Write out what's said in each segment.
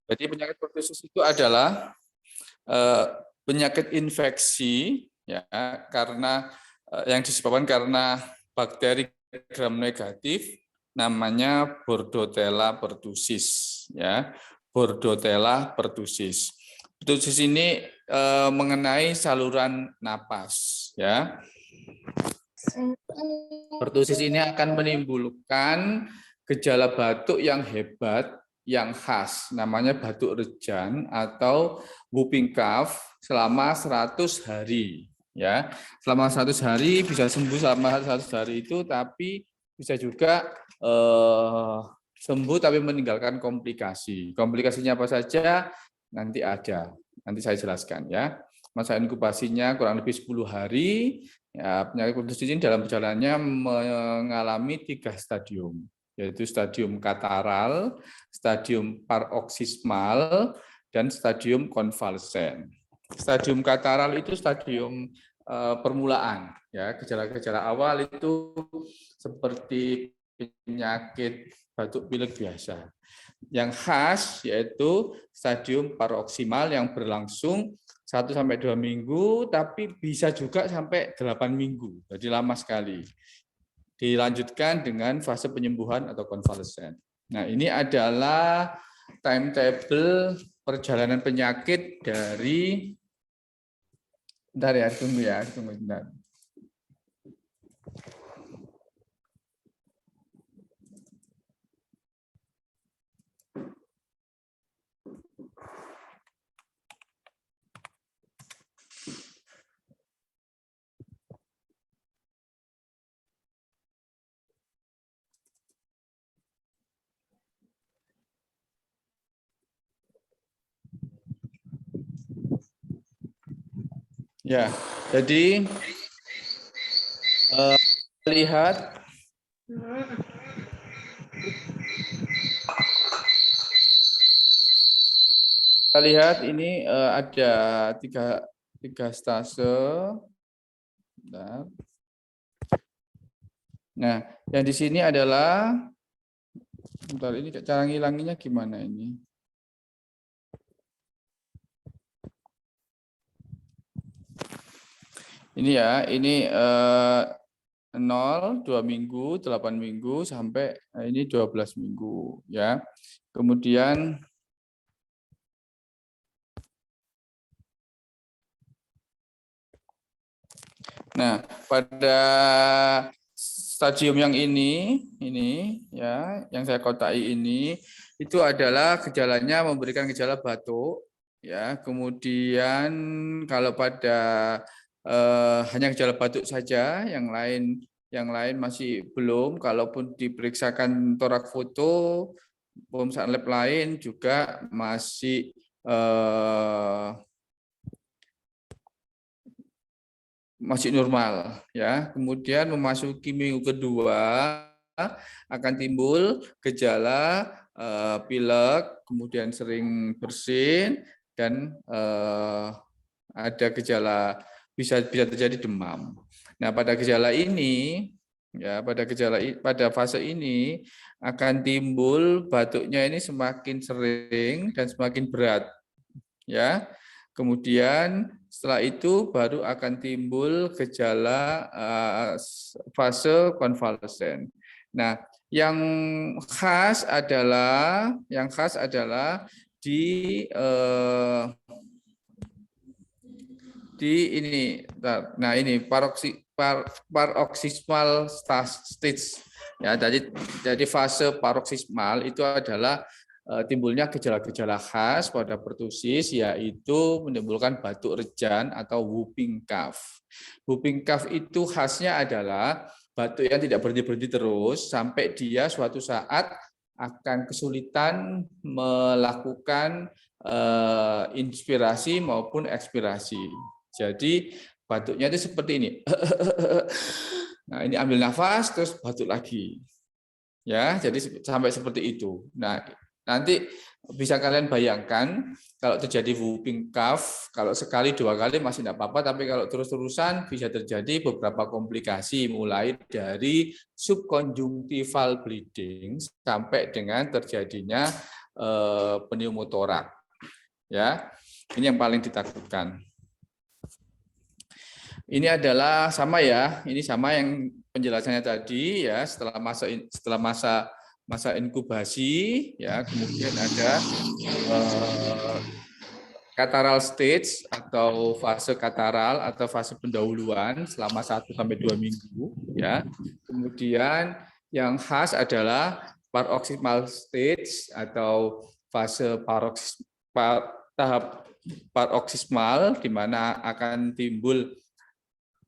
Jadi penyakit pertussis itu adalah penyakit infeksi ya karena yang disebabkan karena bakteri gram negatif namanya Bordetella pertussis ya. Bordetella pertussis. Pertussis ini mengenai saluran napas ya. Pertussis ini akan menimbulkan gejala batuk yang hebat, yang khas, namanya batuk rejan atau whooping cough selama 100 hari. Ya, selama 100 hari bisa sembuh selama 100 hari itu, tapi bisa juga sembuh tapi meninggalkan komplikasi. Komplikasinya apa saja? Nanti saya jelaskan ya. Masa inkubasinya kurang lebih 10 hari. Ya, penyakit pertussis ini dalam perjalanannya mengalami 3 stadium, yaitu stadium kataral, stadium paroksismal, dan stadium konvalesen. Stadium kataral itu stadium permulaan, ya gejala-gejala awal itu seperti penyakit batuk pilek biasa. Yang khas yaitu stadium paroksimal yang berlangsung 1-2 minggu, tapi bisa juga sampai 8 minggu, jadi lama sekali. Dilanjutkan dengan fase penyembuhan atau konvalesen. Nah, ini adalah timetable perjalanan penyakit dari, tunggu bentar. Ya, jadi lihat kita lihat ini ada tiga stase. Bentar. Nah, yang di sini adalah, bentar, ini cara ngilanginya gimana ini? Ini ya, ini 0, 2 minggu, 8 minggu, sampai ini 12 minggu. Ya. Kemudian nah, pada stadium yang ini ya, yang saya kotai ini, itu adalah gejalanya memberikan gejala batuk, ya. Kemudian kalau pada hanya gejala batuk saja, yang lain masih belum. Kalaupun diperiksakan torak foto, pemeriksaan lab lain juga masih normal ya. Kemudian memasuki minggu kedua akan timbul gejala pilek, kemudian sering bersin, dan ada gejala bisa terjadi demam. Nah, pada gejala ini ya, pada fase ini akan timbul batuknya ini semakin sering dan semakin berat ya. Kemudian setelah itu baru akan timbul gejala fase konvalesen. Nah, yang khas adalah di ini. Nah, ini paroxysmal stage. Ya, jadi fase paroxysmal itu adalah timbulnya gejala-gejala khas pada pertussis, yaitu menimbulkan batuk rejan atau whooping cough. Whooping cough itu khasnya adalah batuk yang tidak berhenti-berhenti terus sampai dia suatu saat akan kesulitan melakukan inspirasi maupun ekspirasi. Jadi batuknya itu seperti ini. Nah, ini ambil nafas terus batuk lagi. Ya, jadi sampai seperti itu. Nah, nanti bisa kalian bayangkan kalau terjadi whooping cough, kalau sekali 2 kali masih tidak apa-apa, tapi kalau terus-terusan bisa terjadi beberapa komplikasi, mulai dari subconjunctival bleeding sampai dengan terjadinya pneumotorak. Ya, ini yang paling ditakutkan. Ini adalah sama ya, ini sama yang penjelasannya tadi ya, setelah masa inkubasi ya, kemudian ada kataral stage atau fase kataral atau fase pendahuluan selama 1-2 minggu ya. Kemudian yang khas adalah paroksimal stage atau fase tahap paroksimal di mana akan timbul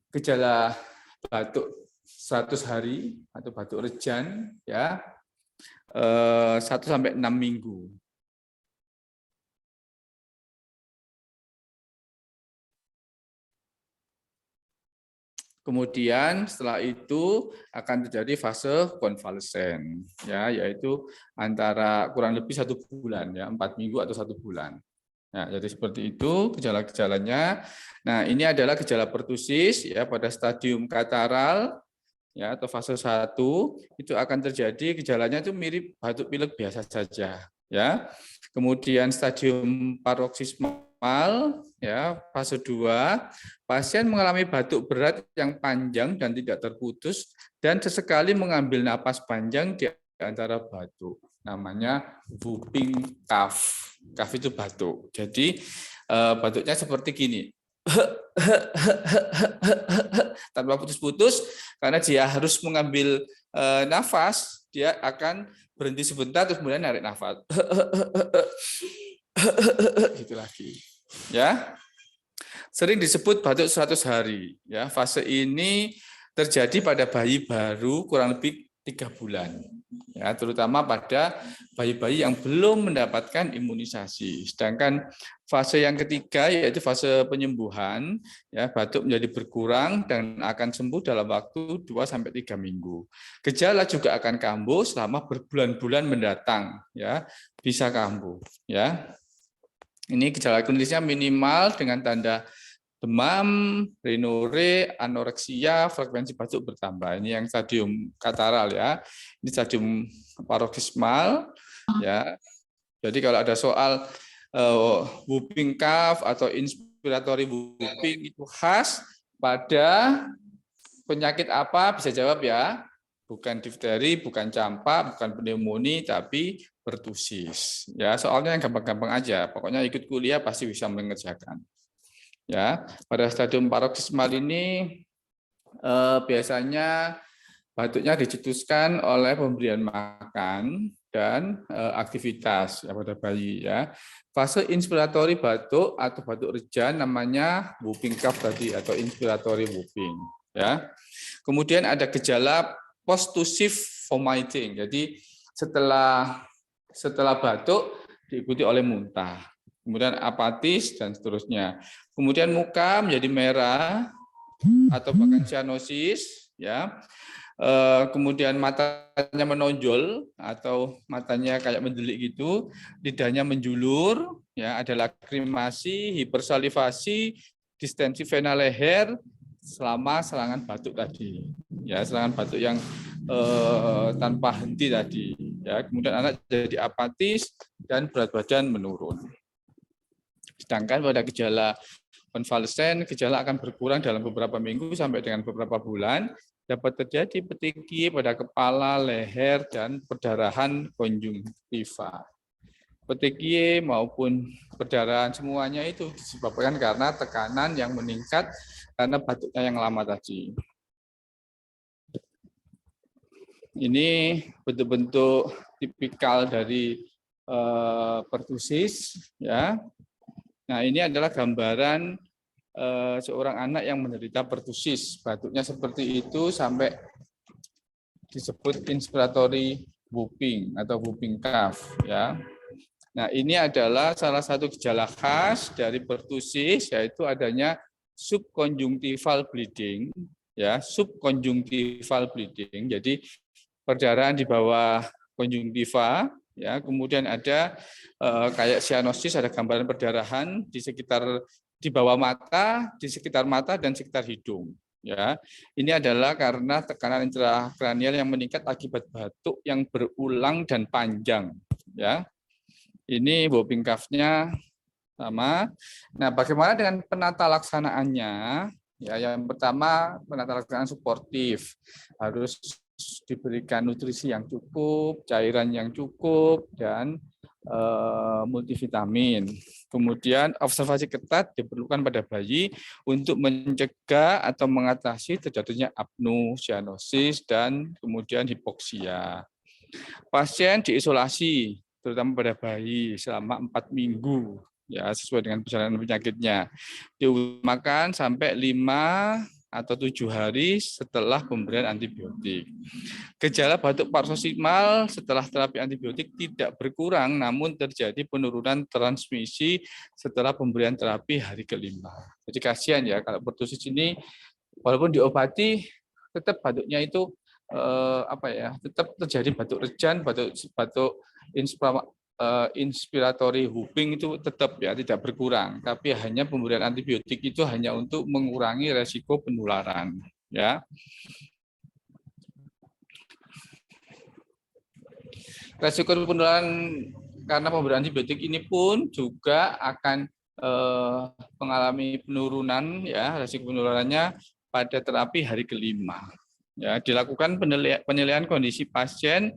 gejala batuk 100 hari atau batuk rejan ya 1-6 minggu. Kemudian setelah itu akan terjadi fase konvalesen ya, yaitu antara kurang lebih 1 bulan ya, 4 minggu atau 1 bulan. Nah, jadi seperti itu gejala-gejalanya. Nah, ini adalah gejala pertusis ya pada stadium kataral ya atau fase 1 itu akan terjadi gejalanya itu mirip batuk pilek biasa saja ya. Kemudian stadium paroksismal ya fase 2 pasien mengalami batuk berat yang panjang dan tidak terputus dan sesekali mengambil napas panjang di antara batuk. Namanya whooping cough. Cough itu batuk. Jadi batuknya seperti gini. Tanpa putus-putus karena dia harus mengambil nafas, dia akan berhenti sebentar terus kemudian narik nafas. Gitu lagi. Ya. Sering disebut batuk 100 hari. Ya, fase ini terjadi pada bayi baru kurang lebih 3 bulan. Ya, terutama pada bayi-bayi yang belum mendapatkan imunisasi. Sedangkan fase yang ketiga yaitu fase penyembuhan, ya, batuk menjadi berkurang dan akan sembuh dalam waktu 2-3 minggu. Gejala juga akan kambuh selama berbulan-bulan mendatang, ya, bisa kambuh, ya. Ini gejala klinisnya minimal dengan tanda demam, rinore, anoreksia, frekuensi batuk bertambah. Ini yang stadium kataral ya. Ini stadium paroksismal ya. Jadi kalau ada soal whooping cough atau inspiratory whooping itu khas pada penyakit apa? Bisa jawab ya. Bukan difteri, bukan campak, bukan pneumonia, tapi pertusis. Ya, soalnya yang gampang-gampang aja. Pokoknya ikut kuliah pasti bisa mengerjakan. Ya, pada stadium paroksismal ini biasanya batuknya dicetuskan oleh pemberian makan dan aktivitas ya pada bayi ya. Fase inspiratory batuk atau batuk rejan namanya whooping cough tadi atau inspiratory whooping ya. Kemudian ada gejala post-tussive vomiting. Jadi setelah batuk diikuti oleh muntah. Kemudian apatis dan seterusnya. Kemudian muka menjadi merah atau bahkan cyanosis, ya. Kemudian matanya menonjol atau matanya kayak mendelik gitu, lidahnya menjulur, ya, ada lakrimasi, hipersalivasi, distensi vena leher selama serangan batuk tadi, ya, serangan batuk yang tanpa henti tadi, ya. Kemudian anak jadi apatis dan berat badan menurun. Sedangkan pada gejala konvalesen, gejala akan berkurang dalam beberapa minggu sampai dengan beberapa bulan. Dapat terjadi petinggi pada kepala, leher, dan perdarahan konjungtiva. Petinggi maupun perdarahan semuanya itu disebabkan karena tekanan yang meningkat karena batuknya yang lama tadi. Ini bentuk-bentuk tipikal dari pertusis, ya. Nah, ini adalah gambaran seorang anak yang menderita pertusis. Batuknya seperti itu sampai disebut inspiratory whooping atau whooping cough. Ya. Nah, ini adalah salah satu gejala khas dari pertusis, yaitu adanya subconjunctival bleeding. Ya, subconjunctival bleeding. Jadi perdarahan di bawah konjungtiva. Ya, kemudian ada kayak cyanosis, ada gambaran perdarahan di sekitar di bawah mata, di sekitar mata dan sekitar hidung. Ya, ini adalah karena tekanan intrakranial yang meningkat akibat batuk yang berulang dan panjang. Ya, Ini bobbing cuff-nya sama. Nah, bagaimana dengan penata laksanaannya? Ya, yang pertama penata laksanaan suportif. Harus diberikan nutrisi yang cukup, cairan yang cukup, dan multivitamin. Kemudian observasi ketat diperlukan pada bayi untuk mencegah atau mengatasi terjadinya apnu, cyanosis, dan kemudian hipoksia. Pasien diisolasi, terutama pada bayi selama 4 minggu, ya sesuai dengan perjalanan penyakitnya. Diutamakan sampai 5 atau 7 hari setelah pemberian antibiotik. Gejala batuk paroksimal setelah terapi antibiotik tidak berkurang, namun terjadi penurunan transmisi setelah pemberian terapi hari kelima. Jadi kasihan ya kalau pertusis ini, walaupun diobati, tetap batuknya itu tetap terjadi batuk rejan, batuk inspiratory whooping itu tetap ya tidak berkurang, tapi hanya pemberian antibiotik itu hanya untuk mengurangi resiko penularan ya. Resiko penularan karena pemberian antibiotik ini pun juga akan mengalami penurunan ya, resiko penularannya pada terapi hari kelima. Ya, dilakukan penilaian kondisi pasien,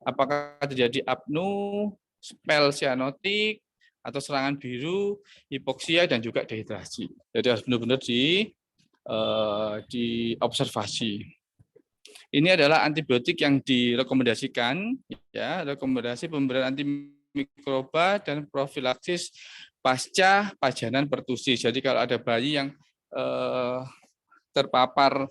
apakah terjadi apnu, spell cyanotik, atau serangan biru, hipoksia, dan juga dehidrasi. Jadi harus benar-benar diobservasi. Ini adalah antibiotik yang direkomendasikan, ya, rekomendasi pemberian antimikroba dan profilaksis pasca pajanan pertusis. Jadi kalau ada bayi yang terpapar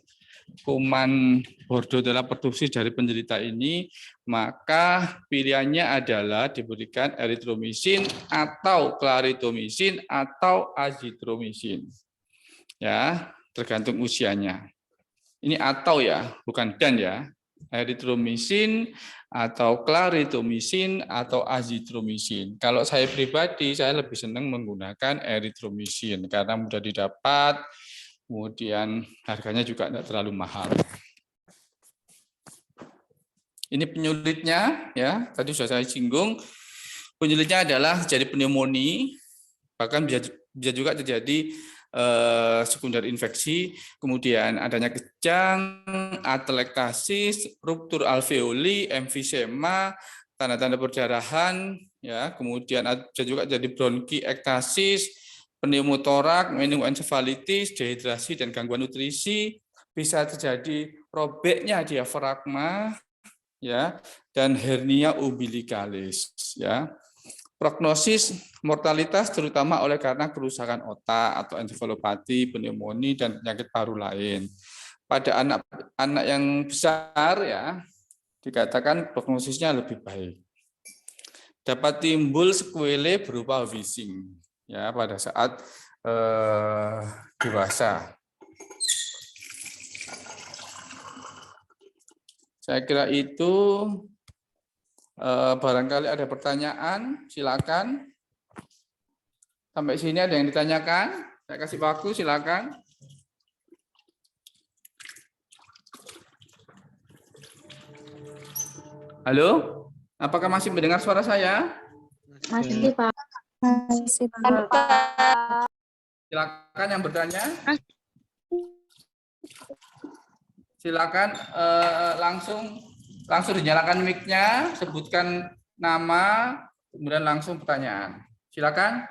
kuman Bordetella pertussis dari penderita ini, maka pilihannya adalah diberikan eritromisin atau klaritromisin atau azitromisin. Ya, tergantung usianya. Ini atau ya, bukan dan ya. Eritromisin atau klaritromisin atau azitromisin. Kalau saya pribadi, saya lebih senang menggunakan eritromisin karena mudah didapat, kemudian harganya juga tidak terlalu mahal. Ini penyulitnya, ya tadi sudah saya singgung. Penyulitnya adalah terjadi pneumonia, bahkan bisa juga terjadi sekunder infeksi, kemudian adanya kejang, atelektasis, ruptur alveoli, emfisema, tanda-tanda perdarahan, ya kemudian bisa juga jadi bronkiektasis, pneumotorak, meningoencephalitis, dehidrasi, dan gangguan nutrisi. Bisa terjadi robeknya diafragma, ya, dan hernia umbilikalis, ya. Prognosis mortalitas terutama oleh karena kerusakan otak atau encefalopati, pneumonia, dan penyakit paru lain. Pada anak-anak yang besar, ya, dikatakan prognosisnya lebih baik. Dapat timbul sequelae berupa wheezing, ya pada saat dewasa. Saya kira itu, barangkali ada pertanyaan, silakan. Sampai sini ada yang ditanyakan? Saya kasih waktu, silakan. Halo, apakah masih mendengar suara saya? Masih, Pak. Masih, Pak. Silakan yang bertanya. Silakan langsung dinyalakan mic-nya, sebutkan nama, kemudian langsung pertanyaan. Silakan.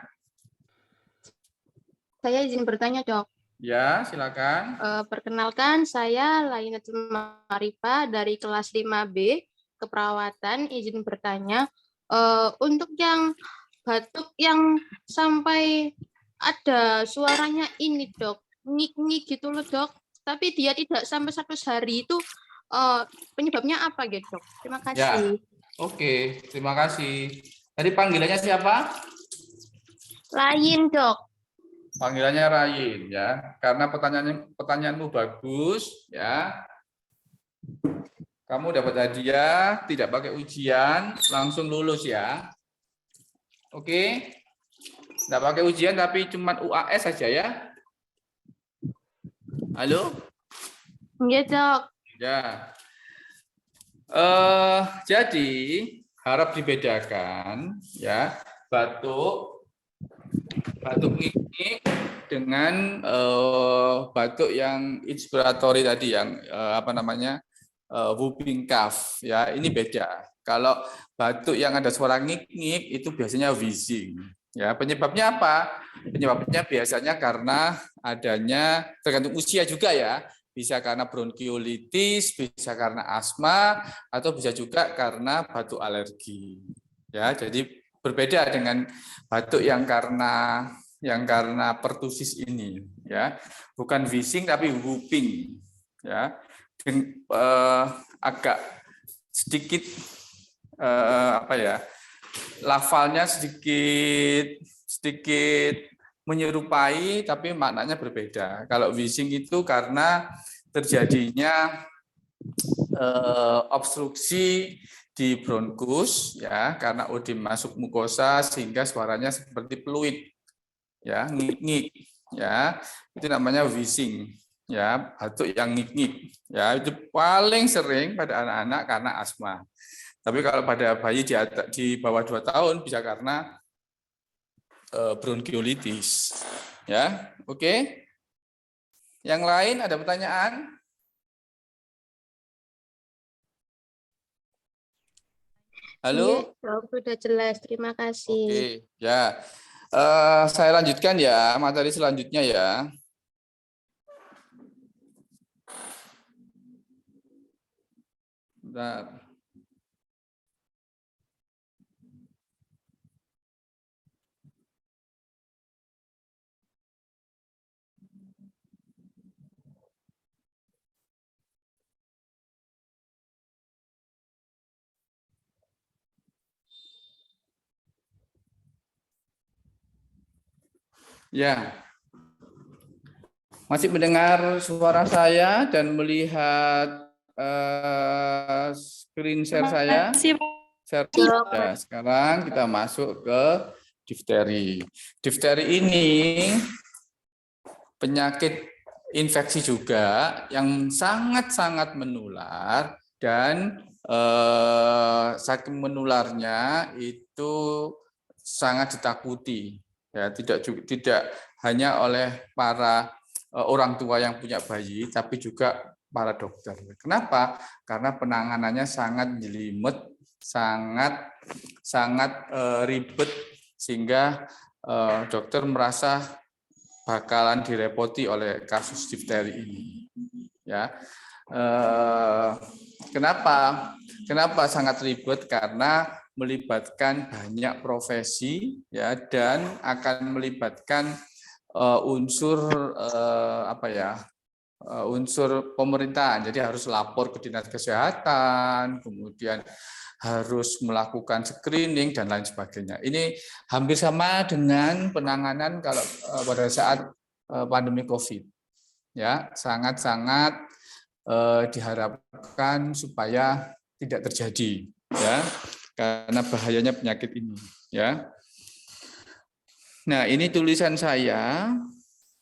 Saya izin bertanya, Dok. Ya, silakan. Perkenalkan, saya Lainatul Marifa dari kelas 5B keperawatan. Izin bertanya, untuk yang batuk yang sampai ada suaranya ini, Dok, ngik-ngik gitu loh, Dok. Tapi dia tidak sampai 1 hari itu, penyebabnya apa gitu, Dok? Terima kasih. Ya, oke, terima kasih. Tadi panggilannya siapa? Lain, Dok. Panggilannya Rayin, ya. Karena pertanyaanmu bagus, ya. Kamu dapat hadiah, tidak pakai ujian, langsung lulus ya. Oke. Tidak pakai ujian tapi cuma UAS saja ya. Halo? Iya, Dok. Ya. Jadi harap dibedakan ya batuk ngik-ngik dengan batuk yang inspiratory tadi yang whooping cough ya, ini beda. Kalau batuk yang ada suara ngik-ngik itu biasanya wheezing. Ya, penyebabnya apa? Penyebabnya biasanya karena adanya, tergantung usia juga ya, bisa karena bronkiolitis, bisa karena asma, atau bisa juga karena batuk alergi. Ya, jadi berbeda dengan batuk yang karena pertusis ini, ya, bukan wheezing tapi whooping, ya, agak sedikit lafalnya sedikit menyerupai tapi maknanya berbeda. Kalau wheezing itu karena terjadinya obstruksi di bronkus ya, karena odem masuk mukosa sehingga suaranya seperti peluit ya, ngik-ngik ya, itu namanya wheezing ya, batuk yang ngik-ngik ya, itu paling sering pada anak-anak karena asma. Tapi kalau pada bayi di bawah 2 tahun bisa karena bronkiolitis. Ya, oke. Yang lain ada pertanyaan? Halo? Iya, sudah jelas. Terima kasih. Oke, ya. Saya lanjutkan ya, materi selanjutnya ya. Bentar. Ya, masih mendengar suara saya dan melihat screen share saya? Ya, sekarang kita masuk ke difteri. Difteri ini penyakit infeksi juga yang sangat-sangat menular dan saking menularnya itu sangat ditakuti. Ya, tidak hanya oleh para orang tua yang punya bayi, tapi juga para dokter. Kenapa? Karena penanganannya sangat jelimet, sangat ribet, sehingga dokter merasa bakalan direpoti oleh kasus difteri ini. Ya, kenapa sangat ribet? Karena melibatkan banyak profesi ya, dan akan melibatkan unsur unsur pemerintahan. Jadi harus lapor ke dinas kesehatan, kemudian harus melakukan screening dan lain sebagainya. Ini hampir sama dengan penanganan kalau pada saat pandemi COVID. Ya, sangat-sangat diharapkan supaya tidak terjadi ya, karena bahayanya penyakit ini ya. Nah, ini tulisan saya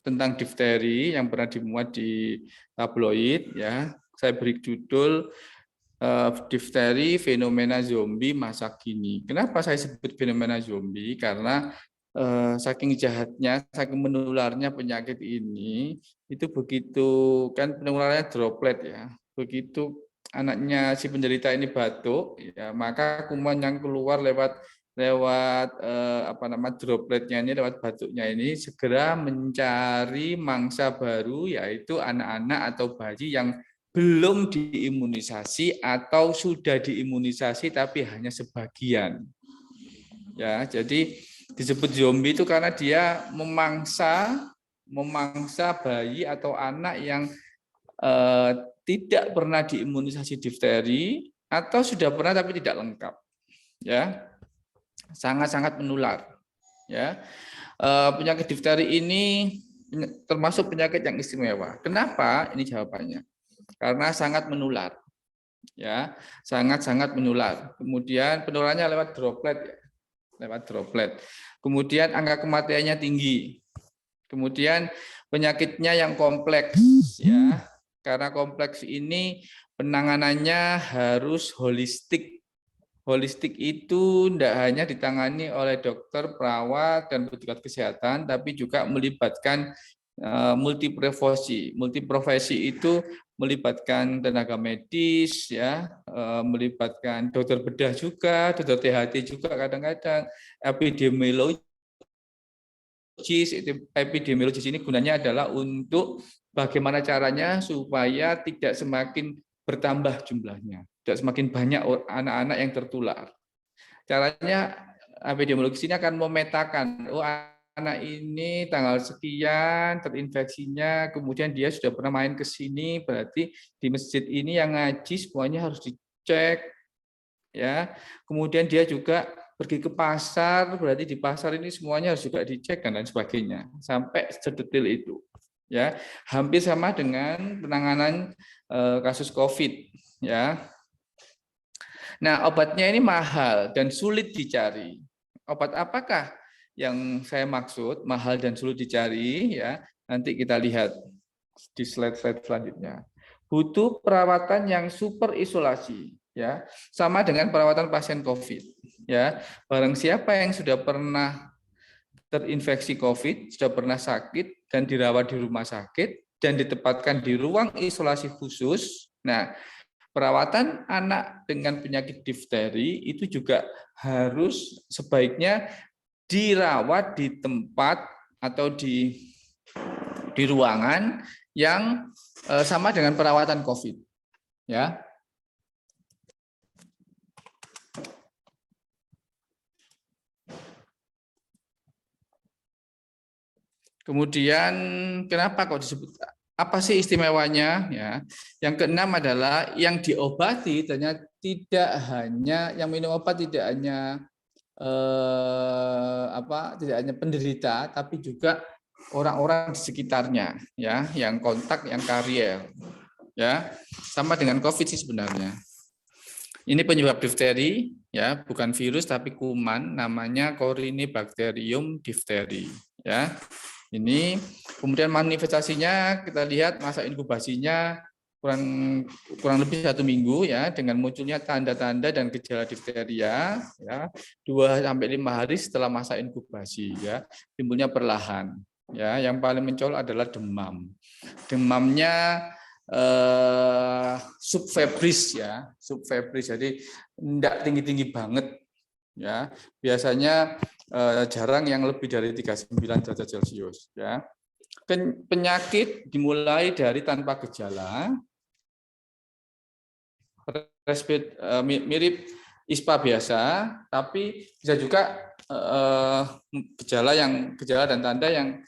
tentang difteri yang pernah dimuat di tabloid ya. Saya beri judul difteri fenomena zombie masa kini. Kenapa saya sebut fenomena zombie? Karena saking jahatnya, saking menularnya penyakit ini, itu begitu kan penularannya droplet ya. Begitu anaknya si penderita ini batuk, ya maka kuman yang keluar lewat dropletnya ini, lewat batuknya ini segera mencari mangsa baru, yaitu anak-anak atau bayi yang belum diimunisasi atau sudah diimunisasi tapi hanya sebagian. Ya, jadi disebut zombie itu karena dia memangsa bayi atau anak yang tidak pernah diimunisasi difteri atau sudah pernah tapi tidak lengkap. Ya. Sangat-sangat menular. Ya. Penyakit difteri ini termasuk penyakit yang istimewa. Kenapa? Ini jawabannya. Karena sangat menular. Ya, sangat-sangat menular. Kemudian penularannya lewat droplet ya. Lewat droplet. Kemudian angka kematiannya tinggi. Kemudian penyakitnya yang kompleks ya. Karena kompleks ini penanganannya harus holistik Holistik itu tidak hanya ditangani oleh dokter, perawat, dan petugas kesehatan, tapi juga melibatkan multiprofesi. Multiprofesi itu melibatkan tenaga medis, ya, melibatkan dokter bedah juga, dokter THT juga kadang-kadang, epidemiologis. Epidemiologis ini gunanya adalah untuk bagaimana caranya supaya tidak semakin bertambah jumlahnya, tidak semakin banyak anak-anak yang tertular. Caranya epidemiologis ini akan memetakan, oh anak ini tanggal sekian terinfeksinya, kemudian dia sudah pernah main ke sini, berarti di masjid ini yang ngaji semuanya harus dicek, ya. Kemudian dia juga pergi ke pasar, berarti di pasar ini semuanya harus juga dicek dan lain sebagainya, sampai sedetail itu. Ya, hampir sama dengan penanganan kasus COVID, ya. Nah, obatnya ini mahal dan sulit dicari. Obat apakah yang saya maksud mahal dan sulit dicari? Ya, nanti kita lihat di slide-slide selanjutnya. Butuh perawatan yang super isolasi, ya, sama dengan perawatan pasien COVID. Ya, barang siapa yang sudah pernah terinfeksi COVID, sudah pernah sakit dan dirawat di rumah sakit dan ditempatkan di ruang isolasi khusus. Nah, perawatan anak dengan penyakit difteri itu juga harus sebaiknya dirawat di tempat atau di ruangan yang sama dengan perawatan COVID, ya. Kemudian kenapa kok disebut, apa sih istimewanya? Ya, yang keenam adalah yang diobati ternyata tidak hanya yang minum obat, tidak hanya tidak hanya penderita, tapi juga orang-orang di sekitarnya, ya, yang kontak, yang karier, ya, sama dengan COVID sih sebenarnya. Ini penyebab difteri, ya, bukan virus tapi kuman, namanya Corynebacterium diphtheri, ya. Ini kemudian manifestasinya kita lihat masa inkubasinya kurang lebih 1 minggu, ya, dengan munculnya tanda-tanda dan gejala difteria, ya, 2-5 hari setelah masa inkubasi, ya, timbulnya perlahan, ya. Yang paling mencolok adalah demam. Demamnya subfebris, ya, subfebris, jadi tidak tinggi-tinggi banget, ya, biasanya jarang yang lebih dari 39 derajat Celcius, ya. Penyakit dimulai dari tanpa gejala, mirip ISPA biasa, tapi bisa juga gejala dan tanda yang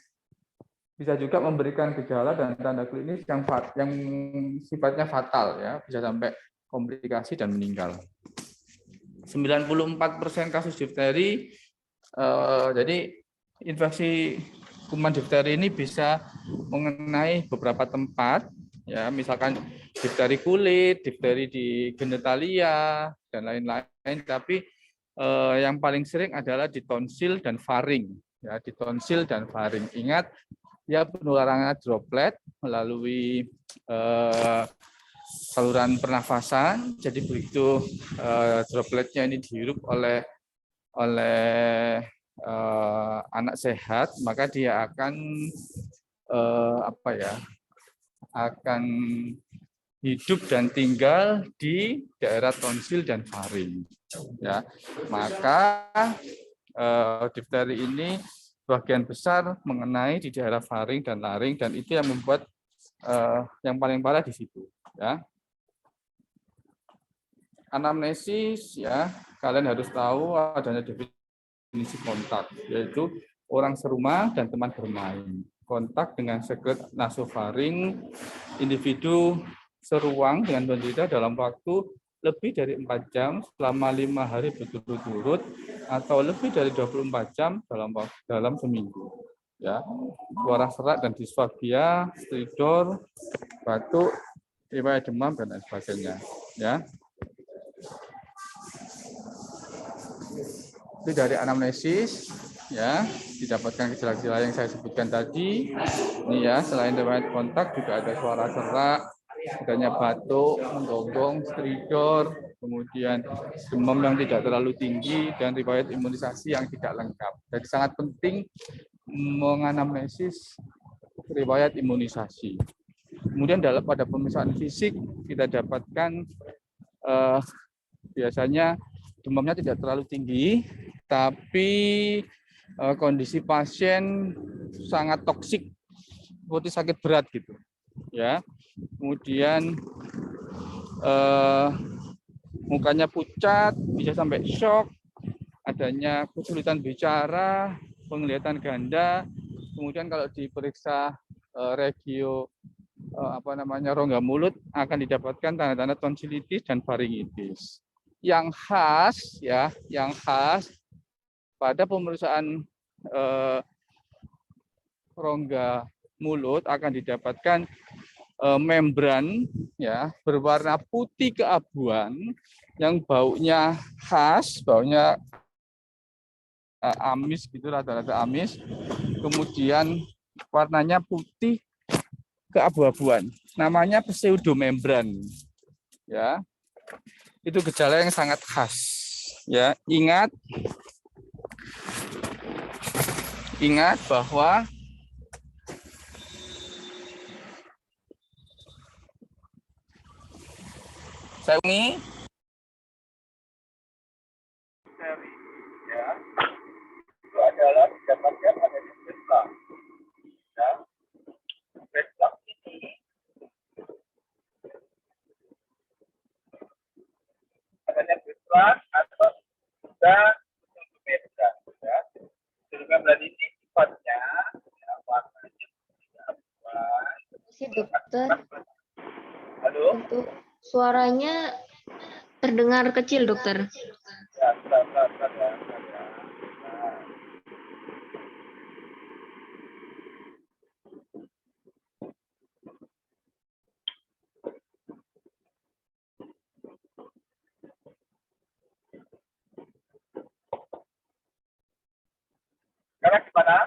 bisa juga memberikan gejala dan tanda klinis yang sifatnya fatal, ya, bisa sampai komplikasi dan meninggal. 94% kasus difteri, jadi infeksi kuman difteri ini bisa mengenai beberapa tempat, ya, misalkan difteri kulit, difteri di genitalia dan lain-lain, tapi yang paling sering adalah di tonsil dan faring, ya, di tonsil dan faring. Ingat, ya, penularannya droplet melalui saluran pernafasan. Jadi begitu dropletnya ini dihirup oleh anak sehat, maka dia akan akan hidup dan tinggal di daerah tonsil dan faring, ya. Maka difteri ini bagian besar mengenai di daerah faring dan laring, dan itu yang membuat yang paling parah di situ, ya. Anamnesis, ya, kalian harus tahu adanya definisi kontak, yaitu orang serumah dan teman bermain. Kontak dengan sekret nasofaring, individu seruang dengan penderita dalam waktu lebih dari 4 jam selama 5 hari berturut-turut atau lebih dari 24 jam dalam seminggu, ya. Suara serak dan disfagia, stridor, batuk, riwayat demam dan lain sebagainya, ya. Itu dari anamnesis, ya, didapatkan gejala-gejala yang saya sebutkan tadi. Ini, ya, selain riwayat kontak juga ada suara serak, adanya batuk, menggonggong, stridor, kemudian demam yang tidak terlalu tinggi, dan riwayat imunisasi yang tidak lengkap. Jadi sangat penting menganamnesis riwayat imunisasi. Kemudian pada pemeriksaan fisik kita dapatkan biasanya demamnya tidak terlalu tinggi, tapi kondisi pasien sangat toksik, seperti sakit berat gitu, ya. Kemudian mukanya pucat, bisa sampai shock, adanya kesulitan bicara, penglihatan ganda. Kemudian kalau diperiksa regio rongga mulut akan didapatkan tanda-tanda tonsilitis dan faringitis. Yang khas pada pemeriksaan rongga mulut akan didapatkan membran ya berwarna putih keabuan yang baunya khas, baunya amis gitu, rada-rada amis. Kemudian warnanya putih keabu-abuan. Namanya pseudomembran. Ya. Itu gejala yang sangat khas. Ya, ingat bahwa saya ulangi, ya, itu adalah didapatkan adanya reflux. Ya, reflux ini adanya reflux atau juga pseudomembran. Ya, pseudomembran ini sifatnya ya, warnanya keabuan. Si dokter, Halo. untuk suaranya terdengar kecil, dokter. Ya, bentar, ya. Sekarang gimana?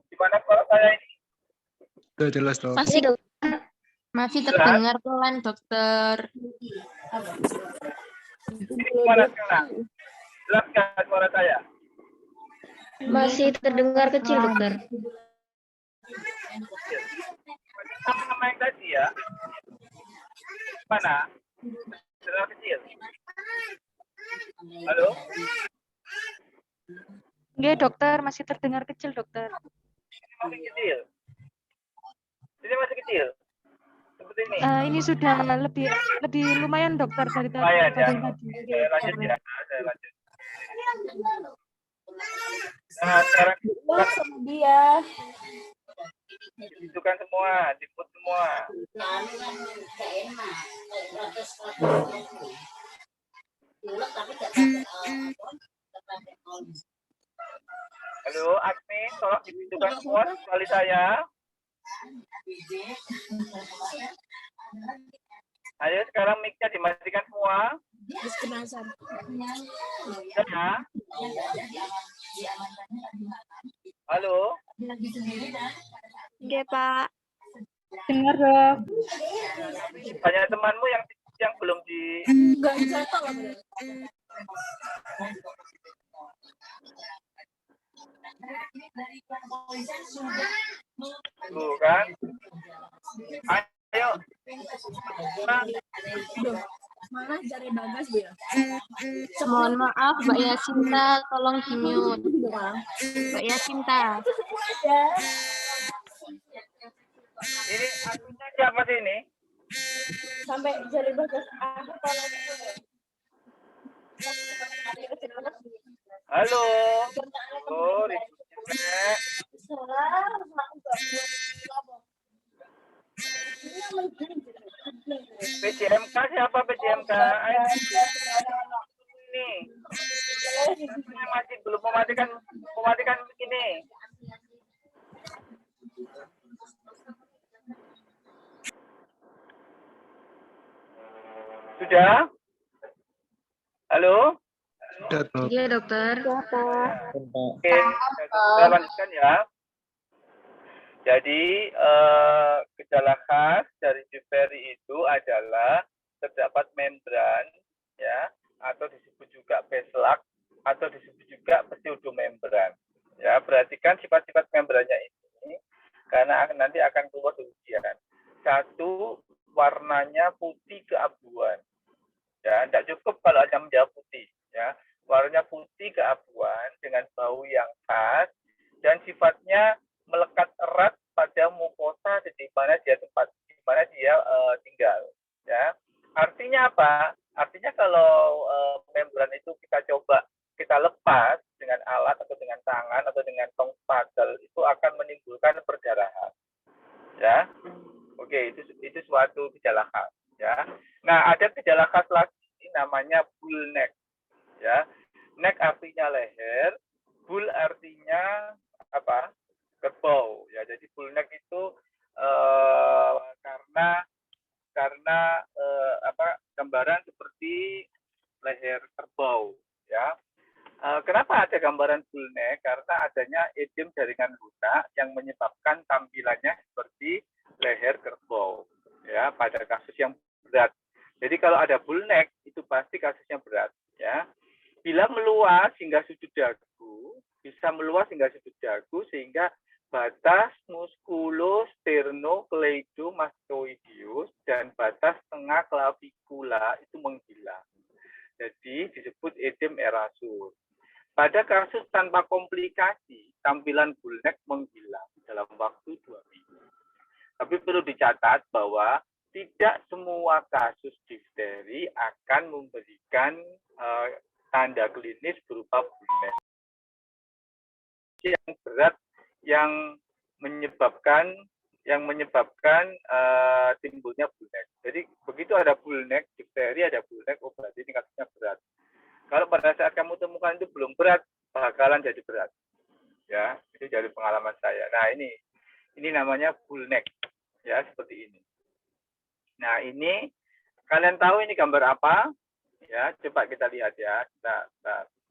Gimana suara saya ini? Sudah jelas, Dok. Masih, dokter. Masih terdengar pelan, dokter. Gimana sekarang? Jelas nggak suara saya? Masih terdengar kecil, dokter. Sama nama yang tadi ya? Mana? Terdengar kecil. Halo? Nggih, dokter, masih terdengar kecil, dokter. Ini masih kecil. Ini masih kecil. Seperti ini. Ini sudah lebih lumayan, dokter, dari tadi. Lumayan ya. tadi. Saya lanjut ya. Saya lanjut. Nah, sekarang Sama dia. dihidupkan semua, diput semua. Halo, admin, tolong dihidupkan semua kecuali saya. Ayo sekarang mic-nya dimatikan semua. Ya. Halo. Nggih, Pak. Dengar, Dok. Banyak temanmu yang belum di. Tuh kan. Ayo. Mohon maaf, Mbak Yasinta, tolong di-mute. Mbak Yasinta. Ini adminnya siapa sih ini? Sampai jari bagas aku tolong. Halo. Oh, ributnya. PJMK siapa PJMK? Ayo. Ini. Saya masih belum mematikan ini. Sudah? Halo? Sudah, Dok. Iya, dokter. Oke, kita lanjutkan ya. Jadi gejala khas dari difteri itu adalah terdapat membran, ya, atau disebut juga beslak, atau disebut juga pseudomembran. Ya, perhatikan sifat-sifat membrannya ini, karena nanti akan keluar di ujian. Satu, warnanya putih keabuan. Ya, tidak cukup kalau hanya menjawab putih. Ya, warnanya putih keabuan dengan bau yang khas dan sifatnya melekat erat pada mukosa di mana dia tinggal. Ya, artinya apa? Artinya kalau membran itu kita lepas dengan alat atau dengan tangan atau dengan tong spattle itu akan menimbulkan perdarahan. Ya, oke, itu suatu gejala khas. Ya, nah ada gejala khas lagi namanya bull neck. Ya, neck artinya leher, bull artinya apa? Kerbau. Ya, jadi bull neck itu karena gambaran seperti leher kerbau. Ya, kenapa ada gambaran bull neck? Karena adanya edem jaringan lunak yang menyebabkan tampilannya seperti leher kerbau. Ya, pada kasus yang berat. Jadi kalau ada bull neck itu pasti kasusnya berat. Ya, bila meluas hingga sudut dagu, bisa meluas hingga sudut dagu sehingga batas muskulosternocleidomastoideus dan batas tengah klavikula itu menghilang. Jadi disebut edem erasur. Pada kasus tanpa komplikasi, tampilan bull neck menghilang dalam waktu 2 minggu. Tapi perlu dicatat bahwa tidak semua kasus difteri akan memberikan tanda klinis berupa bull neck. Yang berat yang menyebabkan timbulnya bull neck. Jadi begitu ada bull neck, difteri ada bull neck, oh berarti ini kasusnya berat. Kalau pada saat kamu temukan itu belum berat, bakalan jadi berat. Ya, itu dari pengalaman saya. Nah, ini namanya bull neck. Ya, seperti ini. Nah, ini kalian tahu ini gambar apa? Ya, coba kita lihat ya.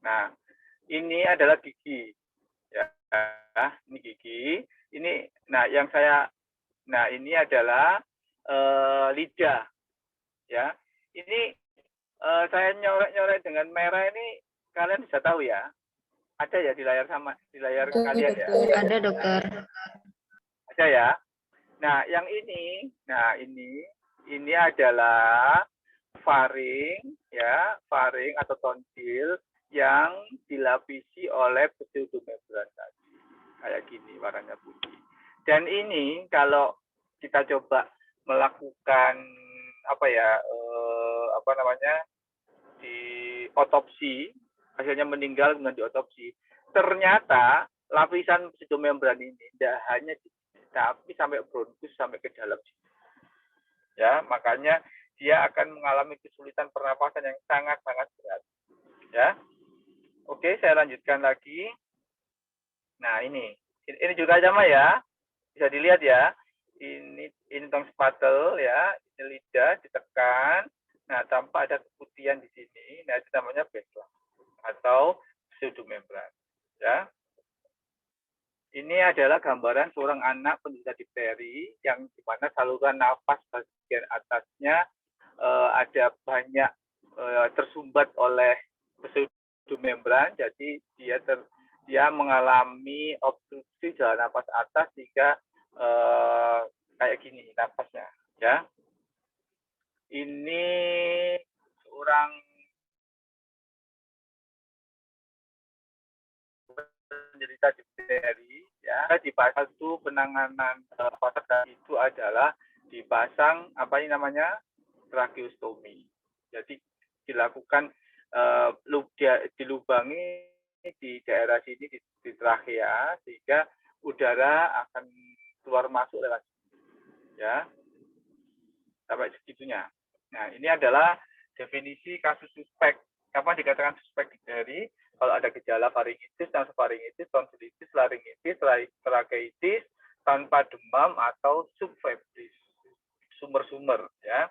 Nah, ini adalah gigi. Ya, ini gigi. Ini ini adalah lidah. Ya. Ini saya nyorek-nyorek dengan merah ini kalian bisa tahu ya. Ada ya di layar kalian ya? Ada, dokter. Ada ya. Nah, ini adalah faring ya, faring atau tonsil yang dilapisi oleh pseudomembran tadi. Kayak gini warnanya putih. Dan ini kalau kita coba melakukan di otopsi, hasilnya meninggal kemudian diotopsi, ternyata lapisan pseudomembran ini tidak hanya tapi sampai bronkus sampai ke dalam. Ya, makanya dia akan mengalami kesulitan pernapasan yang sangat-sangat berat. Ya. Oke, saya lanjutkan lagi. Nah, ini juga sama ya. Bisa dilihat ya. Ini tong spattle ya, ini lidah ditekan. Nah, tanpa ada keputihan di sini. Nah, itu namanya beslak atau pseudomembran. Ya. Ini adalah gambaran seorang anak penderita difteri yang di mana saluran nafas bagian atasnya ada banyak tersumbat oleh pseudomembran, jadi dia mengalami obstruksi jalan nafas atas sehingga kayak gini nafasnya, ya. Ini seorang penderita difteri, ya. Di pasal itu penanganan pasal itu adalah dipasang tracheostomi. Jadi dilakukan dilubangi di daerah sini di trachea sehingga udara akan keluar masuk lewat sini. Ya. Sampai segitunya. Nah, ini adalah definisi kasus suspek. Kapan dikatakan suspek difteri? Kalau ada gejala faringitis, nasofaringitis, tonsilitis, laringitis, trakeitis tanpa demam atau subfebris, sumber-sumber, ya.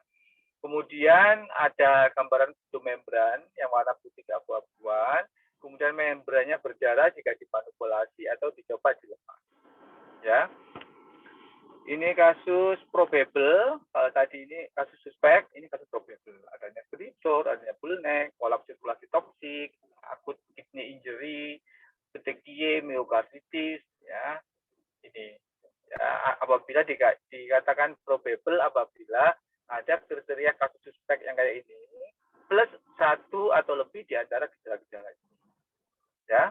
Kemudian ada gambaran pseudomembran yang warna putih keabu-abuan. Kemudian membrannya berdarah jika dimanipulasi atau dicoba dilepas. Ya. Ini kasus probable, kalau tadi ini kasus suspek, ini kasus probable. Adanya berisor, adanya bullneck, kolaps sirkulasi toksik, akut kidney injury, petekie, myokarditis, ya. Ini ya, apabila dikatakan probable apabila ada kriteria kasus suspek yang kayak ini plus satu atau lebih di antara gejala-gejala ini. Ya.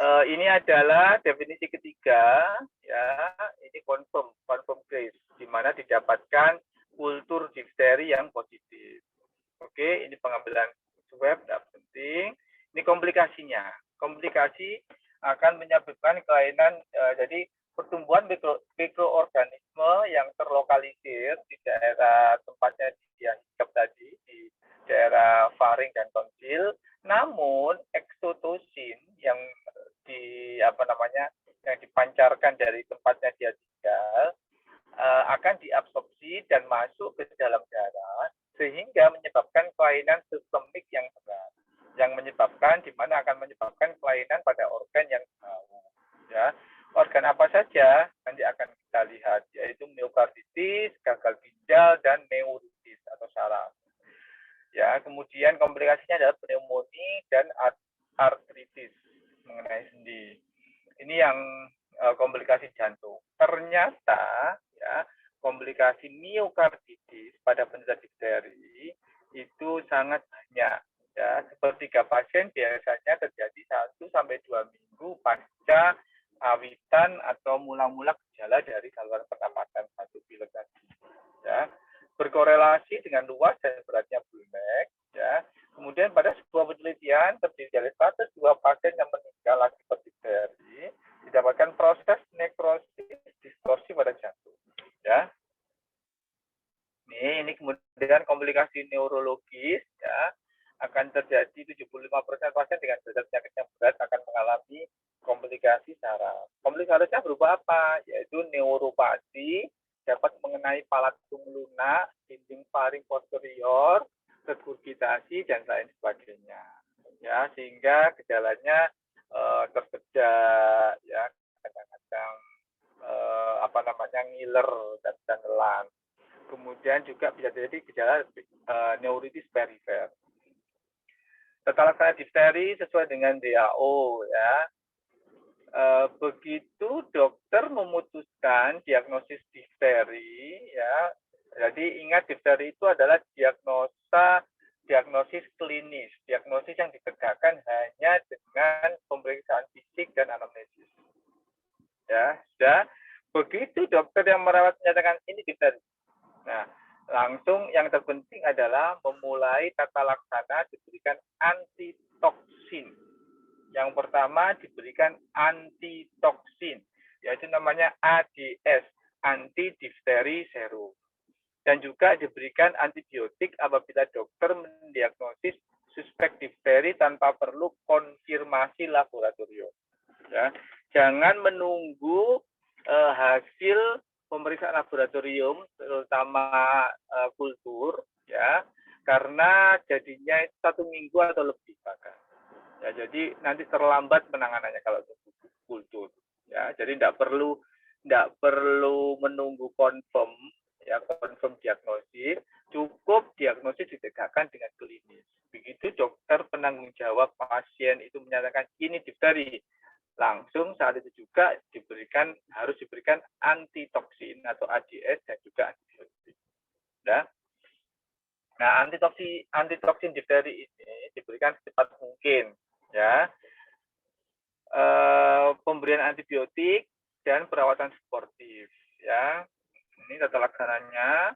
Ini adalah definisi ketiga, ya. Ini confirm case, di mana didapatkan kultur difteri yang positif. Oke, ini pengambilan swab, tidak penting. Ini komplikasinya. Komplikasi akan menyebabkan kelainan, jadi pertumbuhan mikroorganisme yang terlokalisir di daerah tempatnya dia hidup tadi, di daerah faring dan tonsil, namun eksotosin yang yang dipancarkan dari tempatnya dia tinggal akan diabsorpsi dan masuk ke dalam darah sehingga menyebabkan kelainan sistemik yang berat, yang menyebabkan di mana akan menyebabkan kelainan pada organ yang tahu. Ya, organ apa saja nanti akan kita lihat, yaitu myokarditis, gagal ginjal, dan neuritis atau saraf. Ya, kemudian komplikasinya adalah pneumonia dan artritis mengenai sendi. Ini yang komplikasi jantung. Ternyata ya komplikasi miokarditis pada penderita difteri itu sangat banyak. Ya, sepertiga pasien biasanya terjadi 1 sampai 2 minggu pasca awitan atau mula-mula gejala dari saluran pernapasan satu pilek tadi. Ya, berkorelasi dengan luas dan beratnya bullneck. Ya, kemudian pada sebuah penelitian terdiri dari 102 pasien yang meninggal akibat difteri didapatkan proses nekrosis distorsi pada jantung. Ya, ini kemudian komplikasi neurologis, ya, akan terjadi 75% pasien dengan penyakit yang berat akan mengalami komplikasi saraf. Komplikasinya berupa apa? Yaitu neuropati, dapat mengenai palatum lunak, dinding faring posterior, regurgitasi, dan lain sebagainya. Ya, sehingga gejalanya tersedak, ya, kadang-kadang ngiler dan tenggelam. Kemudian juga bisa terjadi gejala neuritis perifer. Tata laksana difteri sesuai dengan WHO, ya. Begitu dokter memutuskan diagnosis difteri, ya. Jadi ingat difteri itu adalah diagnosis klinis, diagnosis yang ditegakkan hanya dengan pemeriksaan fisik dan anamnesis. Ya, sudah. Begitu dokter yang merawat menyatakan ini difteri. Nah, langsung yang terpenting adalah memulai tata laksana diberikan antitoksin. Yang pertama diberikan antitoksin, yaitu namanya ADS, anti-difteri serum. Dan juga diberikan antibiotik apabila dokter mendiagnosis suspek difteri tanpa perlu konfirmasi laboratorium. Ya, jangan menunggu hasil pemeriksaan laboratorium, terutama kultur, ya, karena jadinya 1 minggu atau lebih bahkan. Ya, jadi nanti terlambat penanganannya kalau kultur. Ya, jadi tidak perlu menunggu confirm, ya, confirm diagnosis, cukup diagnosis ditegakkan dengan klinis. Begitu dokter penanggung jawab pasien itu menyatakan ini difteri, langsung saat itu juga harus diberikan antitoksin atau ADS dan juga antibiotik. Ya. Nah, antitoksin difteri ini diberikan secepat mungkin, ya. Pemberian antibiotik dan perawatan sportif, ya. Ini tata laksananya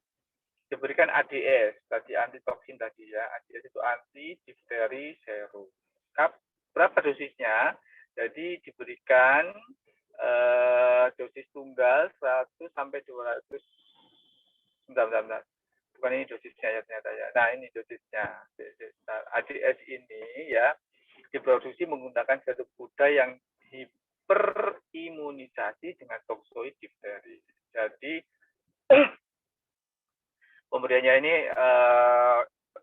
diberikan ADS, tadi antitoksin tadi, ya. ADS itu anti difteri serum. Berapa dosisnya? Jadi diberikan dosis tunggal 100 sampai 200. Bentar. Bukan ini dosisnya ya ternyata ya. Nah, ini dosisnya. ADS ini ya diproduksi menggunakan zat kuda yang hiperimunisasi dengan toksoid difteri. Jadi pemberiannya ini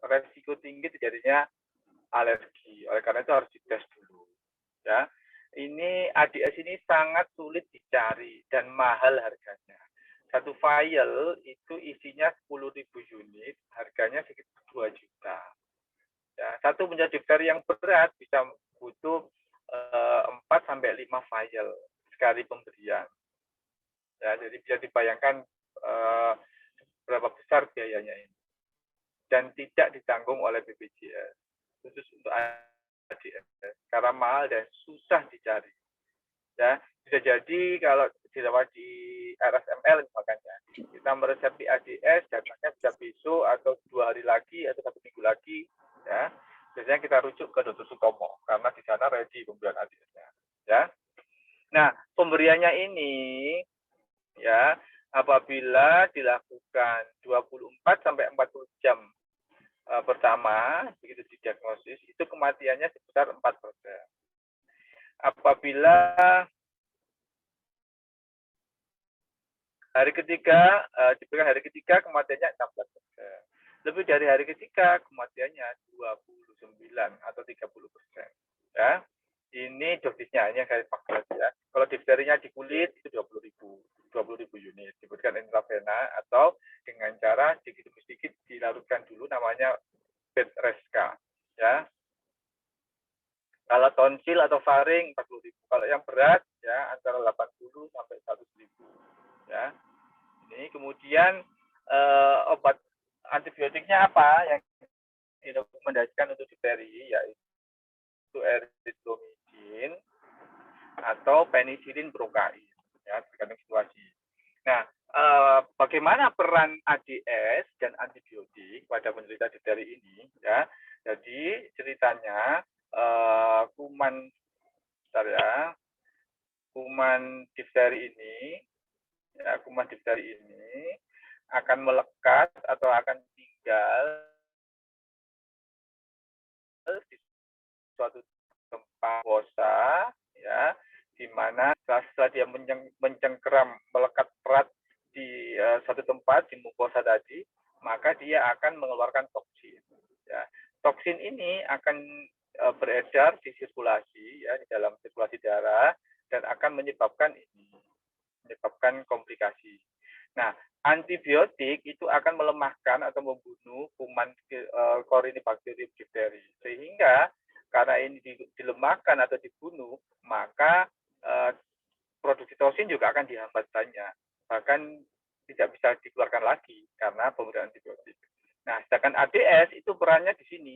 resiko tinggi terjadinya alergi. Oleh karena itu harus dites dulu. Ya. ini ADS ini sangat sulit dicari dan mahal harganya. Satu file itu isinya 10.000 unit, harganya sekitar 2 juta. Ya, satu menjadi difteri yang berat bisa butuh 4 sampai 5 file sekali pemberian. Ya, jadi bisa dibayangkan berapa besar biayanya ini. Dan tidak ditanggung oleh BPJS. Khusus untuk ADS. Karena mahal dan susah dicari. Ya, bisa jadi kalau dilewat di RSML misalkan ya, kita meresepi ADS, datanya bisa besok atau 2 hari lagi atau 1 minggu lagi. Ya, biasanya kita rujuk ke Dr. Sutomo karena di sana ready pemberian ADS-nya. Ya, nah pemberiannya ini ya apabila dilakukan 24 sampai 40 jam pertama begitu didiagnosis itu kematiannya sekitar 4%. Apabila hari ketiga diberikan hari ketiga kematiannya 16%. Lebih dari hari ketiga kematiannya 29 atau 30%. Ya. Ini dosisnya, ini yang saya pakai ya. Kalau difterinya di kulit itu 20.000 unit diberikan intravena atau dengan cara sedikit demi sedikit dilarutkan dulu namanya bed rest-nya ya. Kalau tonsil atau faring 40.000. Kalau yang berat ya antara 80 sampai 100.000 ya. Ini kemudian obat antibiotiknya apa yang direkomendasikan untuk difteri yaitu erythromycin atau penicillin brokain ya tergantung situasi. Nah, bagaimana peran ADS dan antibiotik pada penderita difteri ini ya. Jadi ceritanya kuman difteri ini akan melekat atau akan tinggal di suatu tempat mukosa ya, di mana setelah dia mencengkeram melekat erat di satu tempat di mukosa tadi, maka dia akan mengeluarkan toksin. Ya. Toksin ini akan beredar di sirkulasi ya, di dalam sirkulasi darah dan akan menyebabkan komplikasi. Nah, antibiotik itu akan melemahkan atau membunuh kuman Corynebacterium diphtheria. Sehingga karena ini dilemahkan atau dibunuh, maka produksi toksin juga akan dihambat banyak. Bahkan tidak bisa dikeluarkan lagi karena pemberian antibiotik. Nah, sedangkan ADS itu perannya di sini.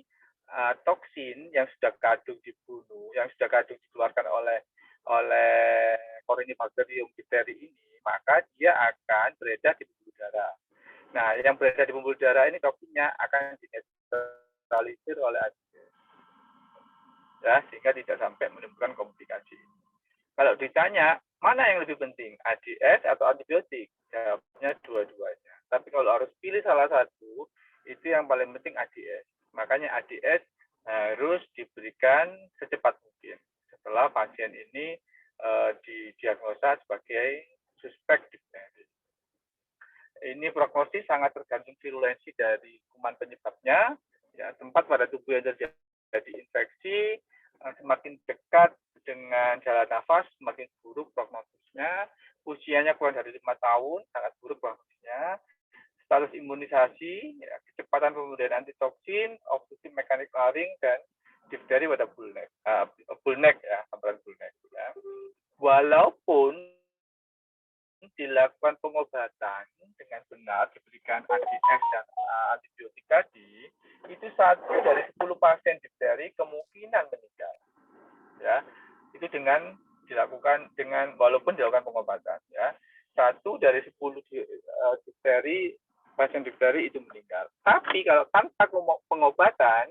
Toksin yang sudah kadung dibunuh, yang sudah kadung dikeluarkan oleh Corynebacterium diphtheria ini, maka dia akan beredar di pembuluh darah. Nah, yang beredar di pembuluh darah ini toksinnya akan dinetralisir oleh ADS. Ya, sehingga tidak sampai menimbulkan komplikasi. Kalau ditanya, mana yang lebih penting, ADS atau antibiotik? Jawabnya dua-duanya. Tapi kalau harus pilih salah satu, itu yang paling penting ADS. Makanya ADS harus diberikan secepat mungkin setelah pasien ini didiagnosa sebagai suspek difteri. Ini prognosis sangat tergantung virulensi dari kuman penyebabnya. Ya, tempat pada tubuh yang terjadi infeksi semakin dekat dengan jalan nafas, semakin buruk prognosisnya. Usianya kurang dari 5 tahun, sangat buruk prognosisnya. Status imunisasi, ya, kecepatan pemberian antitoksin, obstruksi mekanik laring, dan difteri pada bullneck ya, gambaran bullneck. Ya. Walaupun dilakukan pengobatan dengan benar, diberikan ADS dan antibiotik tadi, itu 1 dari 10 pasien difteri kemungkinan meninggal. Ya, itu dengan dilakukan walaupun dilakukan pengobatan. Ya, 1 dari 10 pasien difteri itu meninggal. Tapi kalau tanpa pengobatan,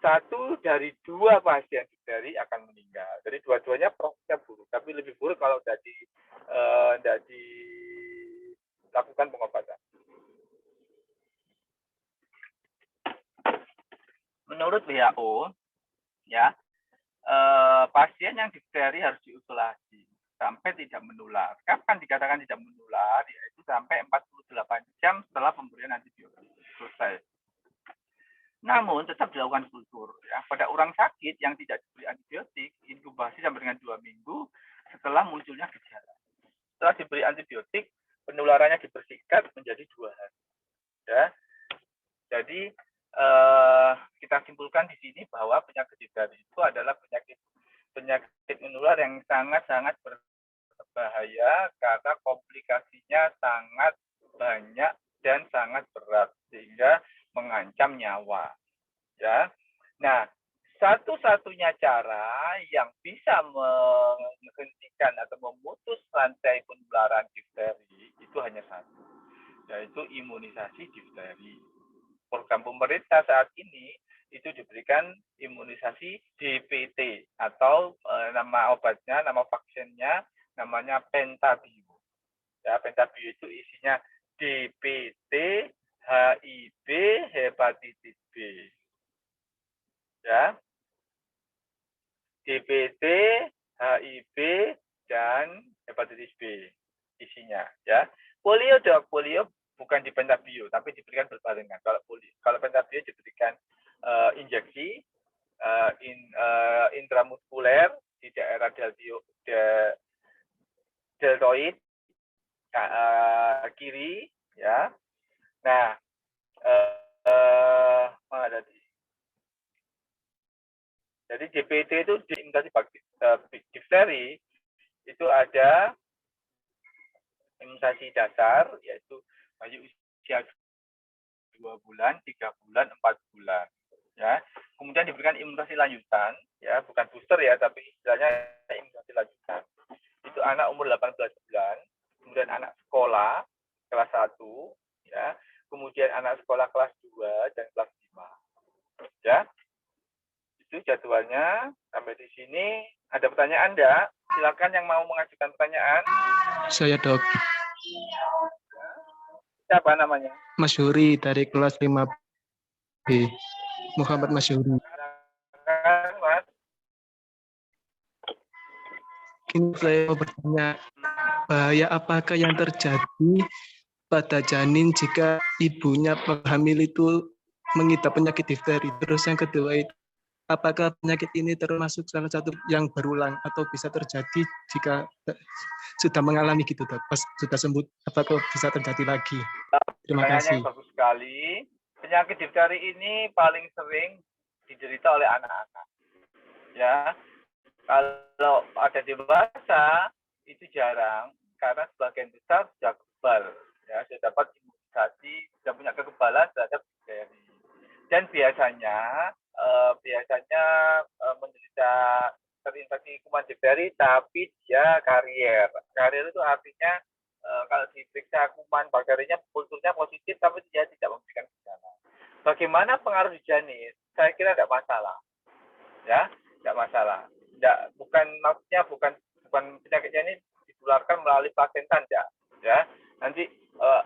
1 dari 2 pasien difteri akan meninggal. Jadi dua-duanya prosesnya buruk, tapi lebih buruk kalau tidak dilakukan pengobatan. Menurut WHO, ya pasien yang difteri harus diisolasi sampai tidak menular. Kapan dikatakan tidak menular? Yaitu sampai 48 jam setelah pemberian antibiotik selesai. Namun tetap dilakukan kultur. Ya. Pada orang sakit yang tidak diberi antibiotik, inkubasi sampai dengan 2 minggu setelah munculnya gejala. Setelah diberi antibiotik, penularannya dipersingkat menjadi 2 hari. Ya. Jadi kita simpulkan di sini bahwa penyakit difteri itu adalah penyakit menular yang sangat-sangat berbahaya karena komplikasinya sangat banyak dan sangat berat sehingga mengancam nyawa. Ya. Nah, satu-satunya cara yang bisa menghentikan atau memutus rantai penularan difteri itu hanya satu, yaitu imunisasi difteri. Program pemerintah saat ini itu diberikan imunisasi DPT atau nama obatnya, nama vaksinnya namanya Pentabio. Ya, Pentabio itu isinya DPT, HIV, hepatitis B. Ya. DPT, HIV, dan hepatitis B isinya. Ya. Polio, dok, polio bukan di Pentabio, tapi diberikan berbarengan. Kalau Pentabio diberikan injeksi intramuskuler di daerah deltoid kiri, ya. Nah, mana tadi? Jadi DPT itu diimunisasi difteri itu ada imunisasi dasar, yaitu bayi usia 2 bulan, 3 bulan, 4 bulan. Ya. Kemudian diberikan imunisasi lanjutan, ya, bukan booster ya, tapi istilahnya imunisasi lanjutan. Itu anak umur 18 bulan, kemudian anak sekolah kelas 1, ya, kemudian anak sekolah kelas 2 dan kelas 5. Ya. Itu jadwalnya. Sampai di sini ada pertanyaan enggak? Silakan yang mau mengajukan pertanyaan. Saya dok, Siapa namanya? Mas Yuri dari kelas 5B. Muhammad Mas Yuri. Silakan, Mas. Kini saya mau bertanya, bahaya apakah yang terjadi pada janin jika ibunya hamil itu mengidap penyakit difteri? Terus yang kedua itu, apakah penyakit ini termasuk salah satu yang berulang atau bisa terjadi jika sudah mengalami gitu, dok? Pas sudah sembuh, apakah bisa terjadi lagi? Terima Pertanyaan kasih. yang bagus sekali. Penyakit difteri ini paling sering diderita oleh anak-anak. Ya, kalau ada dewasa itu jarang karena sebagian besar sudah kebal, ya, sudah dapat imunisasi, sudah punya kekebalan terhadap difteri. Dan biasanya menderita terinfeksi kuman difteri tapi dia karier. Karier itu artinya kalau diperiksa kuman bakterinya kulturnya positif tapi dia tidak memberikan gejala. Bagaimana pengaruh di janin? Saya kira tidak masalah. Ya, tidak masalah. Maksudnya bukan penyakitnya ini ditularkan melalui placenta enggak, ya. Nanti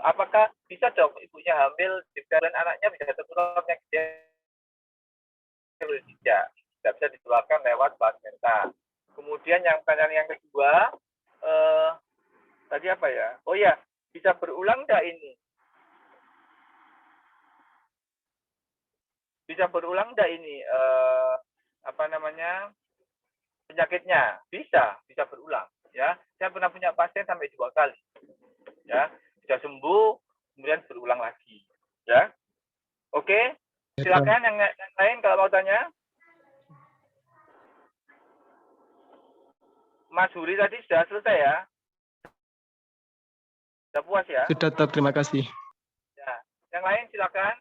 apakah bisa dok ibunya hamil difteri dan anaknya bisa tertular penyakit difteri? Tidak bisa ditularkan lewat placenta. Kemudian yang pertanyaan yang kedua, tadi apa ya? Oh ya, bisa berulang enggak ini? Bisa berulang enggak ini? Penyakitnya? Bisa berulang. Ya, saya pernah punya pasien sampai 2 kali. Ya, bisa sembuh, kemudian berulang lagi. Ya, oke. Silakan yang lain kalau mau tanya. Mas Huri tadi sudah selesai ya? Sudah puas ya? Sudah, dok. Terima kasih. Ya. Yang lain silakan.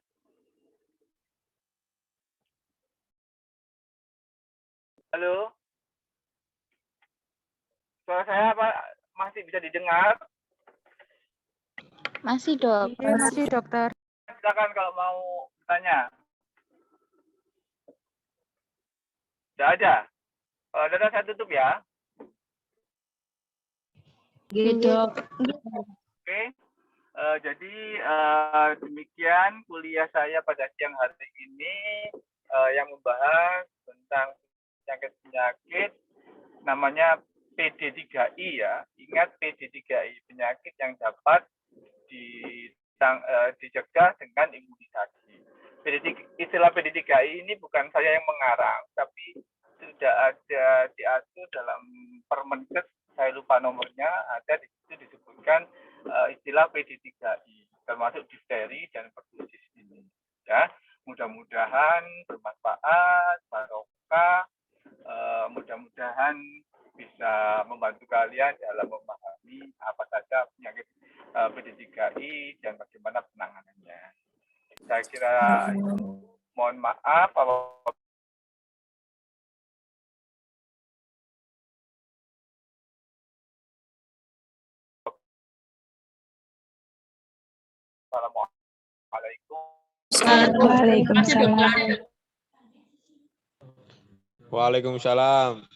Halo. Suara saya masih bisa didengar? Masih, Dok. Masih, dokter. Silakan kalau mau tanya. Tidak ada. Kalau ada saya tutup ya. Dok. Oke. Jadi demikian kuliah saya pada siang hari ini yang membahas tentang penyakit namanya PD3I ya. Ingat PD3I, penyakit yang dapat dicegah dengan imunisasi. Istilah PD3I ini bukan saya yang mengarang, tapi tidak ada diatur dalam Permenkes, saya lupa nomornya, ada di situ disebutkan istilah PD3I, termasuk difteri dan pertusis ini. Ya, mudah-mudahan bermanfaat, barokah, mudah-mudahan bisa membantu kalian dalam memahami apa saja penyakit PD3I dan bagaimana penanganannya. Saya kira mohon maaf apabila Assalamualaikum. Waalaikumsalam. Waalaikumsalam.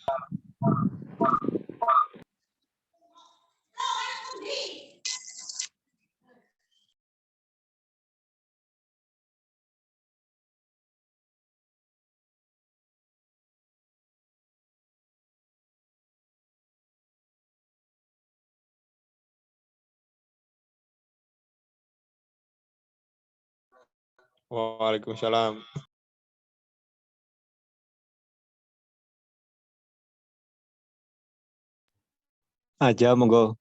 Waalaikumsalam. Aja, monggo.